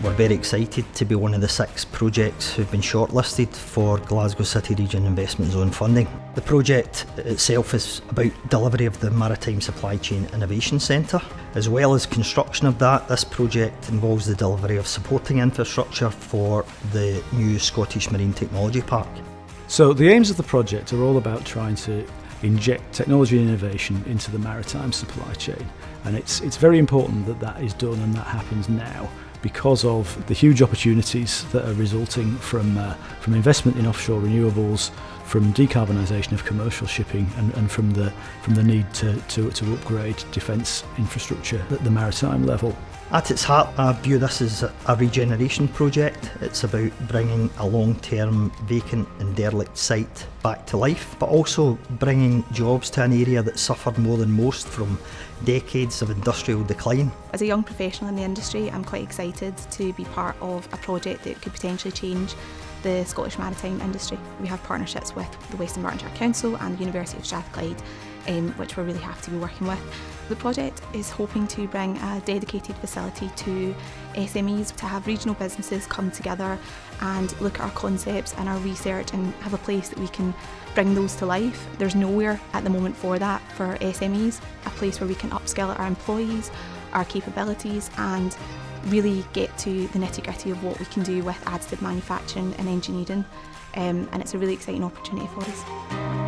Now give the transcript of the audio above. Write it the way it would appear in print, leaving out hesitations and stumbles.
We're very excited to be one of the 6 projects who've been shortlisted for Glasgow City Region Investment Zone funding. The project itself is about delivery of the Maritime Supply Chain Innovation Centre. As well as construction of that, this project involves the delivery of supporting infrastructure for the new Scottish Marine Technology Park. So the aims of the project are all about trying to inject technology and innovation into the maritime supply chain, and it's very important that that is done and that happens now, because of the huge opportunities that are resulting from investment in offshore renewables, from decarbonisation of commercial shipping, and from the need to upgrade defence infrastructure at the maritime level. At its heart, I view this as a regeneration project. It's about bringing a long-term vacant and derelict site back to life, but also bringing jobs to an area that suffered more than most from decades of industrial decline. As a young professional in the industry, I'm quite excited to be part of a project that could potentially change the Scottish maritime industry. We have partnerships with the Dunbartonshire Council and the University of Strathclyde, which we're really happy to be working with. The project is hoping to bring a dedicated facility to SMEs, to have regional businesses come together and look at our concepts and our research and have a place that we can bring those to life. There's nowhere at the moment for that for SMEs, a place where we can upskill our employees, our capabilities, and really get to the nitty-gritty of what we can do with additive manufacturing and engineering, and it's a really exciting opportunity for us.